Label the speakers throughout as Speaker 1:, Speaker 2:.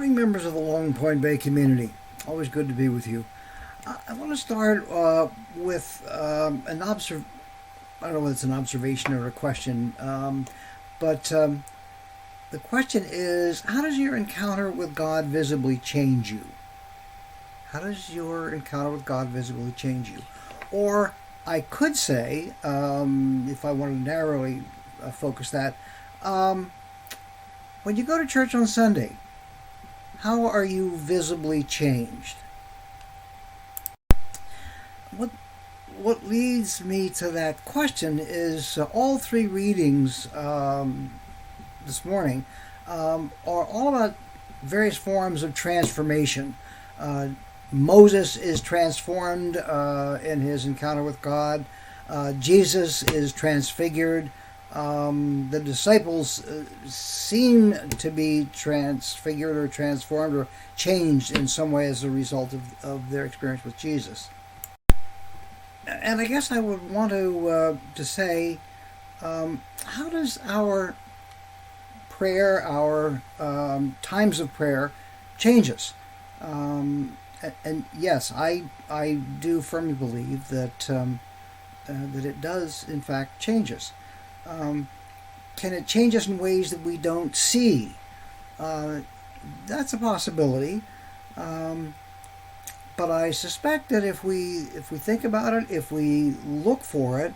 Speaker 1: morning, members of the Long Point Bay community. Always good to be with you. I want to start with I don't know whether it's an observation or a question, but the question is, how does your encounter with God visibly change you? How does your encounter with God visibly change you? Or I could say, if I wanted to narrowly focus that, when you go to church on Sunday, how are you visibly changed? What leads me to that question is all three readings this morning are all about various forms of transformation. Moses is transformed in his encounter with God. Jesus is transfigured. The disciples seem to be transfigured or transformed or changed in some way as a result of their experience with Jesus. And I guess I would want to say, how does our prayer, our times of prayer, change us? And yes, I do firmly believe that that it does in fact change us. Can it change us in ways that we don't see? That's a possibility. But I suspect that if we think about it, if we look for it,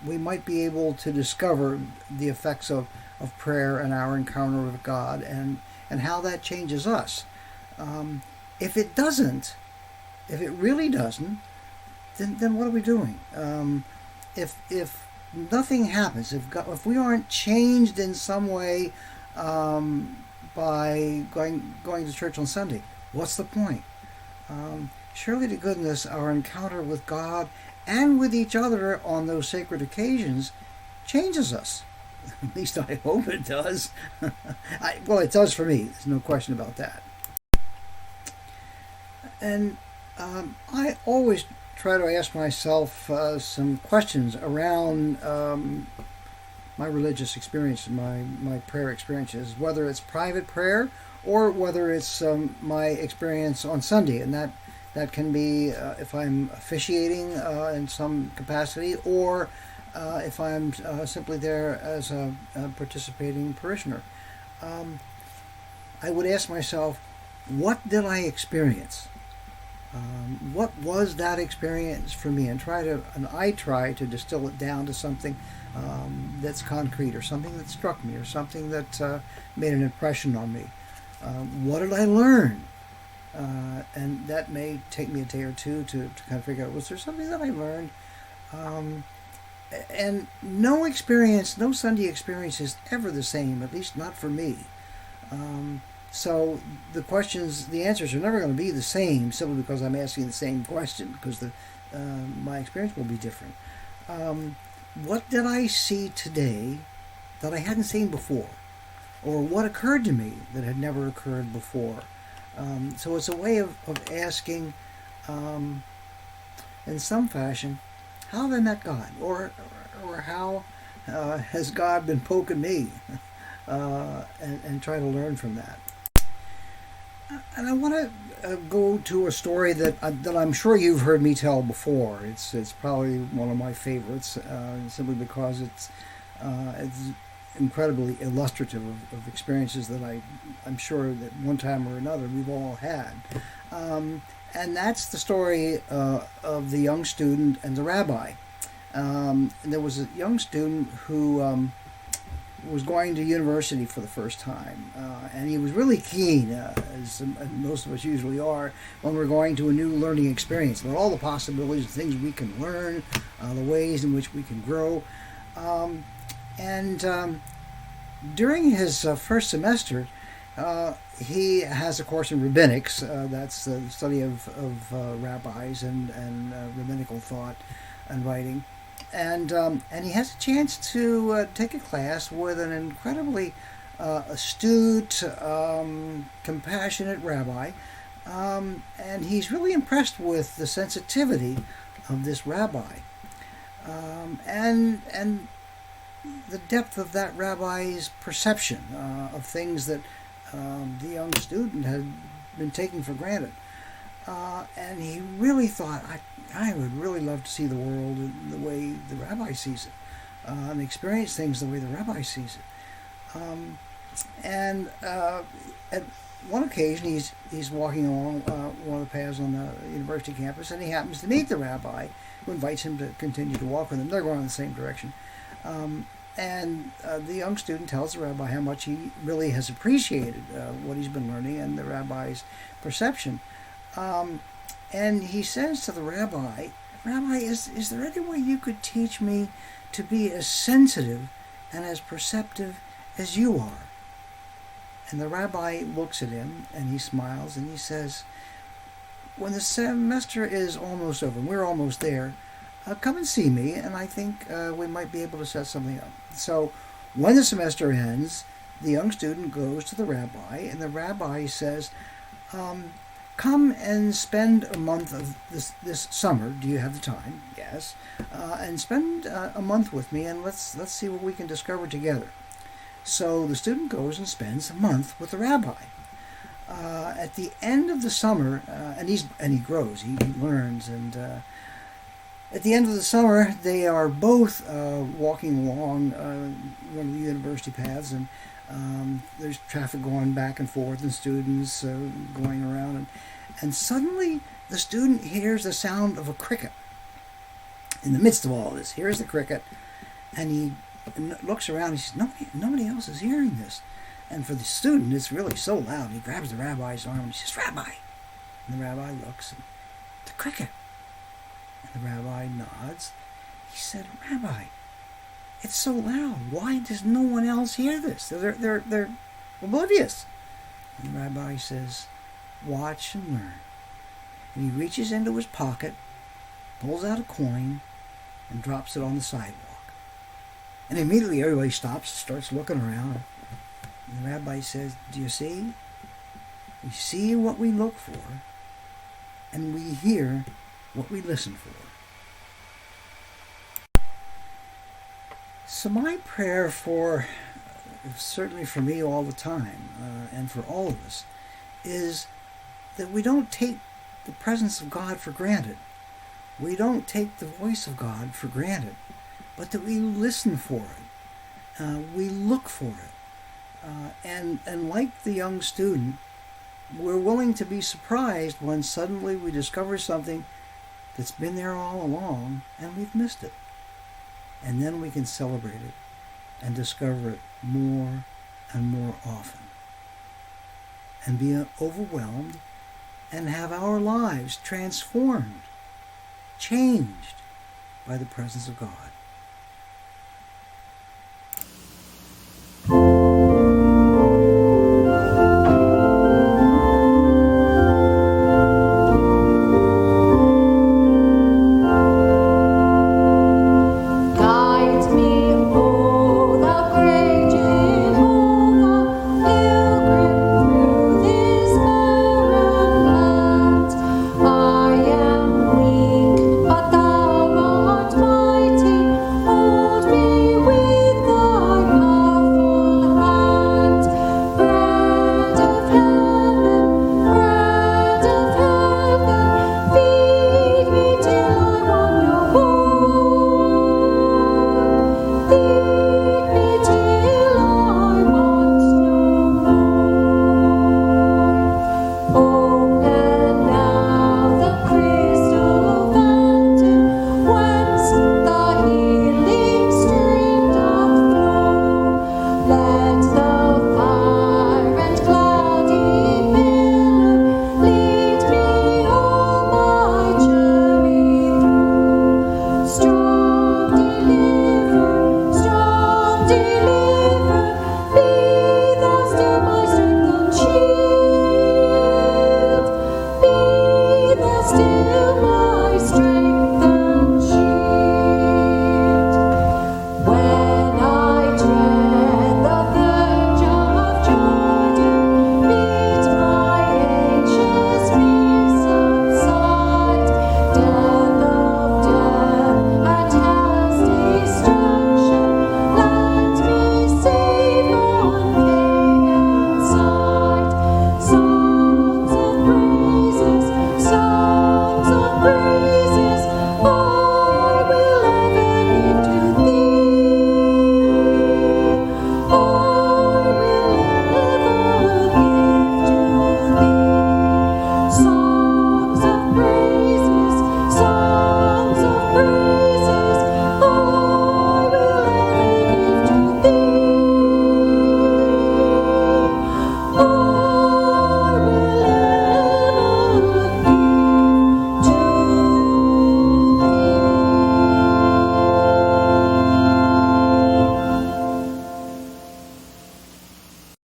Speaker 1: we might be able to discover the effects of prayer and our encounter with God and how that changes us. If it doesn't, if it really doesn't, then what are we doing? If nothing happens, if we aren't changed in some way by going to church on Sunday, what's the point? Surely to goodness, our encounter with God and with each other on those sacred occasions changes us. At least I hope it does. Well, it does for me. There's no question about that. And I always try to ask myself some questions around my religious experience, my prayer experiences, whether it's private prayer or whether it's my experience on Sunday, and that can be if I'm officiating in some capacity, or if I'm simply there as a participating parishioner. I would ask myself, what did I experience? What was that experience for me? And I try to distill it down to something that's concrete, or something that struck me, or something that made an impression on me. What did I learn? And that may take me a day or two to kind of figure out, was there something that I learned? And no Sunday experience is ever the same, at least not for me. So the answers are never going to be the same simply because I'm asking the same question, because my experience will be different. What did I see today that I hadn't seen before? Or what occurred to me that had never occurred before? So it's a way of asking, in some fashion, how have I met God? Or how has God been poking me? And try to learn from that. And I want to go to a story that I'm sure you've heard me tell before. It's probably one of my favorites, simply because it's incredibly illustrative of experiences that I'm sure that one time or another we've all had. And that's the story of the young student and the rabbi. And there was a young student who was going to university for the first time, and he was really keen, as most of us usually are, when we're going to a new learning experience, about all the possibilities, the things we can learn, the ways in which we can grow. And during his first semester, he has a course in rabbinics. That's the study of rabbis and rabbinical thought and writing. And he has a chance to take a class with an incredibly astute, compassionate rabbi. And he's really impressed with the sensitivity of this rabbi. And the depth of that rabbi's perception of things that the young student had been taking for granted. And he really thought, I would really love to see the world the way the rabbi sees it, and experience things the way the rabbi sees it. At one occasion, he's walking along one of the paths on the university campus, and he happens to meet the rabbi, who invites him to continue to walk with him. They're going in the same direction. The young student tells the rabbi how much he really has appreciated what he's been learning and the rabbi's perception. And he says to the rabbi, Rabbi, is there any way you could teach me to be as sensitive and as perceptive as you are? And the rabbi looks at him and he smiles and he says, when the semester is almost over, and we're almost there, come and see me, and I think we might be able to set something up. So when the semester ends, the young student goes to the rabbi, and the rabbi says, come and spend a month of this summer. Do you have the time? Yes. And spend a month with me, and let's see what we can discover together. So the student goes and spends a month with the rabbi. At the end of the summer, and he grows, he learns, and at the end of the summer, they are both walking along one of the university paths, and there's traffic going back and forth, and students going around, and suddenly the student hears the sound of a cricket. In the midst of all this, here's the cricket, and he looks around and he says, nobody else is hearing this. And for the student, it's really so loud. He grabs the rabbi's arm and he says, Rabbi. And the rabbi looks, and the cricket. And the rabbi nods. He said, Rabbi, it's so loud. Why does no one else hear this? They're oblivious. And the rabbi says, watch and learn. And he reaches into his pocket, pulls out a coin, and drops it on the sidewalk. And immediately everybody stops, starts looking around. And the rabbi says, do you see? We see what we look for, and we hear what we listen for. So my prayer certainly for me all the time, and for all of us, is that we don't take the presence of God for granted. We don't take the voice of God for granted, but that we listen for it. We look for it. And like the young student, we're willing to be surprised when suddenly we discover something that's been there all along and we've missed it. And then we can celebrate it and discover it more and more often. And be overwhelmed and have our lives transformed, changed by the presence of God.